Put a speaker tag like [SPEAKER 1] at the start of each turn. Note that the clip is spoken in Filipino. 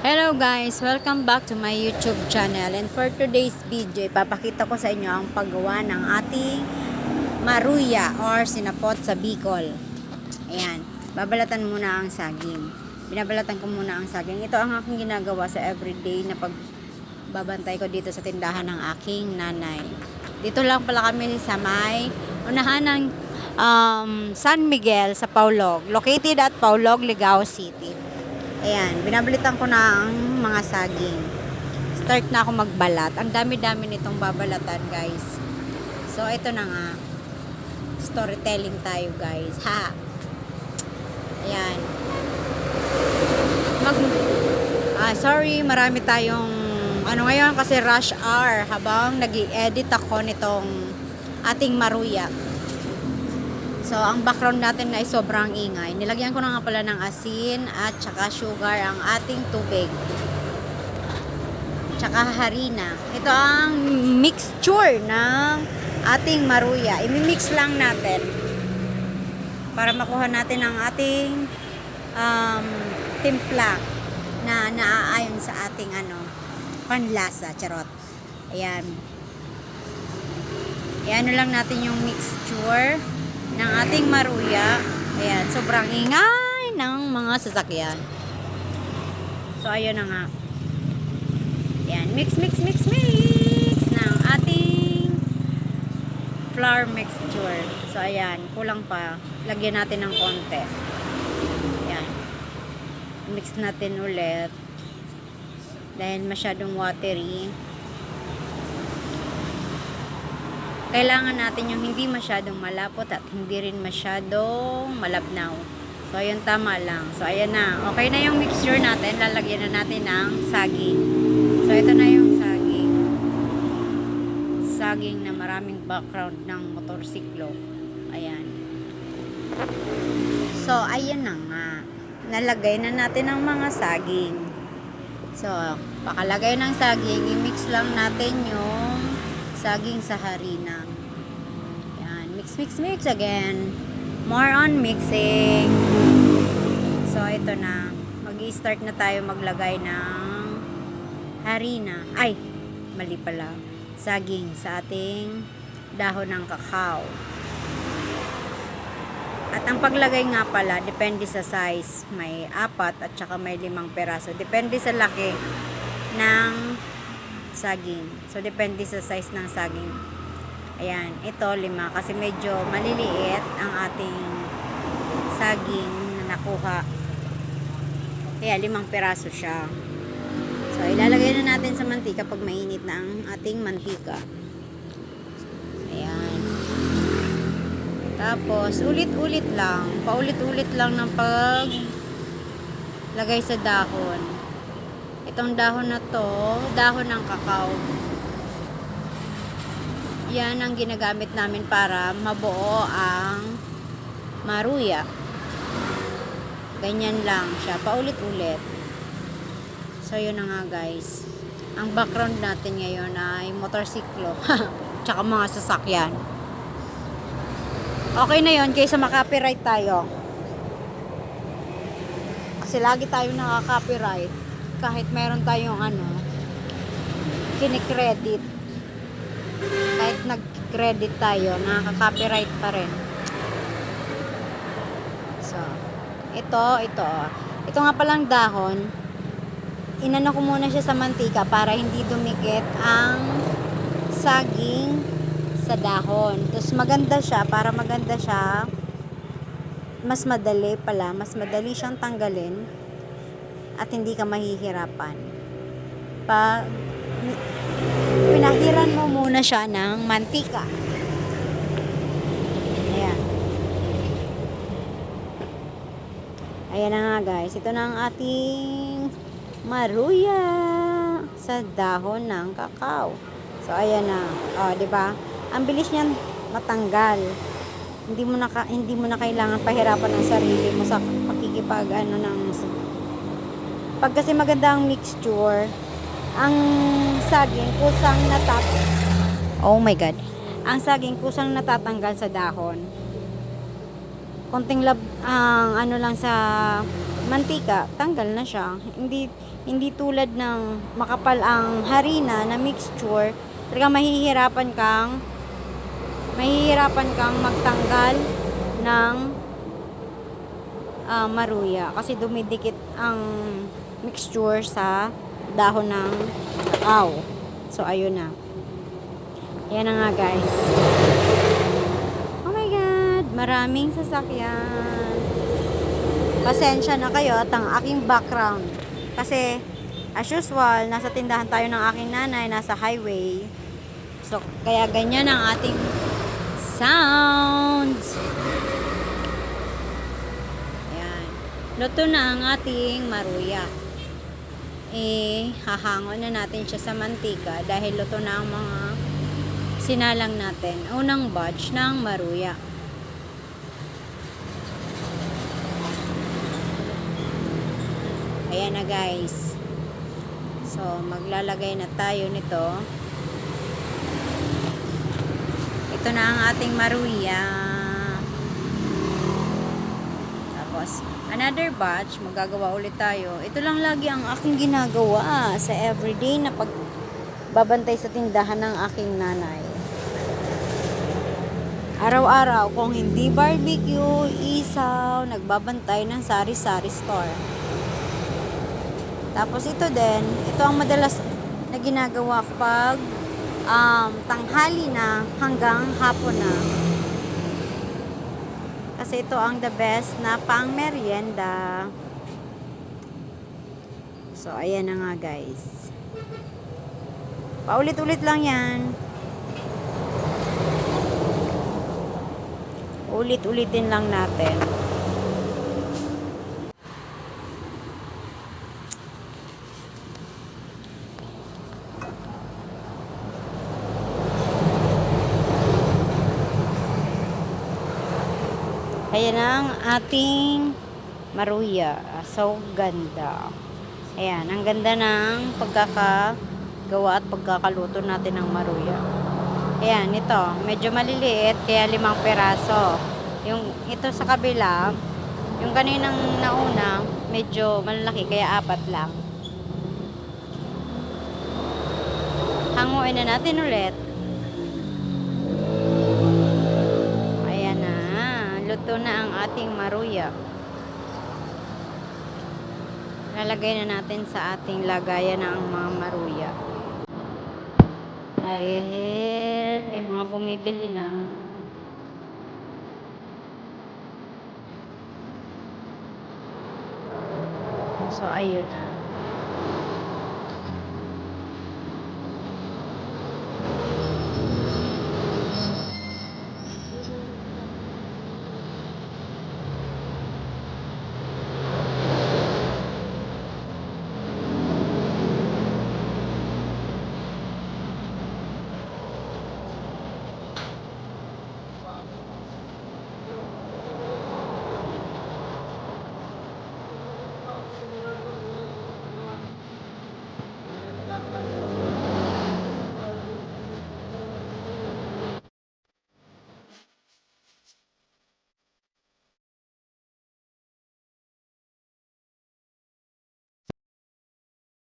[SPEAKER 1] Hello guys! Welcome back to my YouTube channel, and for today's video, ipapakita ko sa inyo ang paggawa ng ating maruya or sinapot sa Bicol. Ayan, babalatan muna ang saging. Binabalatan ko muna ang saging. Ito ang aking ginagawa sa everyday na pagbabantay ko dito sa tindahan ng aking nanay. Dito lang pala kami sa may unahan ng San Miguel sa Paulog, located at Paulog, Ligao City. Ayan, binabalitan ko na ang mga saging. Start na ako magbalat. Ang dami-dami nitong babalatan, guys. So, ito na nga. Storytelling tayo, guys. Ha! Ayan. Sorry, marami tayong ngayon kasi rush hour habang nag-i-edit ako nitong ating maruya. So, ang background natin ay sobrang ingay. Nilagyan ko na nga pala ng asin at saka sugar ang ating tubig. Tsaka harina. Ito ang mixture ng ating maruya. I-mix lang natin para makuha natin ang ating timpla na naaayon sa ating panlasa. Charot. Ayan. Ayan lang natin yung mixture ng ating maruya. Ayan, sobrang ingay ng mga sasakyan. So, ayun na nga. Ayan, mix ng ating flour mixture. So, ayan, kulang pa. Lagyan natin ng konti. Ayan. Mix natin ulit. Dahil masyadong watery. Kailangan natin yung hindi masyadong malapot at hindi rin masyadong malabnaw. So, ayun, tama lang. So, ayan na. Okay na yung mixture natin. Lalagyan na natin ng saging. So, ito na yung saging. Saging na maraming background ng motorsiklo. Ayan. So, ayan na nga. Nalagay na natin ang mga saging. So, pakalagay ng saging, i-mix lang natin yung saging sa harina. Yan, mix again. More on mixing. So, ito na. Mag-i-start na tayo maglagay ng harina. Ay, mali pala. Saging sa ating dahon ng kakao. At ang paglagay nga pala, depende sa size. May 4 at saka may 5 peraso. Depende sa laki ng saging. So, depende sa size ng saging. Ayan, ito 5 kasi medyo maliliit ang ating saging na nakuha. Kaya 5 peraso siya. So, ilalagay na natin sa mantika pag mainit na ang ating mantika. Ayan. Tapos, ulit-ulit lang. Paulit-ulit lang ng lagay sa dahon. Itong dahon na to, dahon ng kakao. Yan ang ginagamit namin para mabuo ang maruya. Ganyan lang siya, paulit-ulit. So, yun na nga guys. Ang background natin ngayon ay motorsiklo. Tsaka mga sasakyan. Okay na yun, kaysa makapiright tayo. Kasi lagi tayo nakaka-copyright. Kahit meron tayong kinikredit. Kahit nag-credit tayo, nakaka-copyright pa rin. So, ito nga palang dahon. Inano ko muna siya sa mantika para hindi dumikit ang saging sa dahon. Tapos maganda siya, para maganda siya, mas madali siyang tanggalin at hindi ka mahihirapan. Pinahiran mo muna siya ng mantika. Ayan. Ayan na nga guys. Ito na ang ating maruya sa dahon ng kakao. So, ayan na. Diba? Ang bilis niyan matanggal. Hindi mo na kailangan pahirapan ng sarili mo sa pakikipag pag kasi maganda ang mixture, ang saging kusang oh my god. Ang saging kusang natatanggal sa dahon. Konting lang sa mantika, tanggal na siya. Hindi tulad ng makapal ang harina na mixture, talaga mahihirapan kang magtanggal ng maruya kasi dumidikit ang mixture sa dahon ng kakao. So ayun na. Yan na nga guys. Oh my god, maraming sasakyan. Pasensya na kayo at ang aking background. Kasi, as usual, nasa tindahan tayo ng aking nanay, nasa highway. So, kaya ganyan ang ating sounds. Ayan. Luto na ang ating maruya. Hahangon na natin siya sa mantika dahil luto na ang mga sinalang natin. Unang batch ng maruya. Ayan na guys. So, maglalagay na tayo nito. Ito na ang ating maruya. Tapos, another batch, magagawa ulit tayo. Ito lang lagi ang aking ginagawa sa everyday na pagbabantay sa tindahan ng aking nanay. Araw-araw, kung hindi barbecue, isaw, nagbabantay ng sari-sari store. Tapos ito din, ito ang madalas na ginagawa kapag tanghali na hanggang hapon na. Kasi ito ang the best na pang merienda. So, ayan na nga guys. Paulit-ulit lang yan. Ulit-ulitin lang natin. Ayan ang ating maruya. So, ganda. Ayan, ang ganda ng pagkakagawa at pagkakaluto natin ng maruya. Ayan, ito. Medyo maliliit, kaya 5 peraso. Ito sa kabila, yung kaninang nauna, medyo malaki, kaya 4 lang. Hanguin na natin ulit. Luto na ang ating maruya. Lalagay na natin sa ating lagayan ng mga maruya. Ayun, may mga bumibili na. So, ayun na.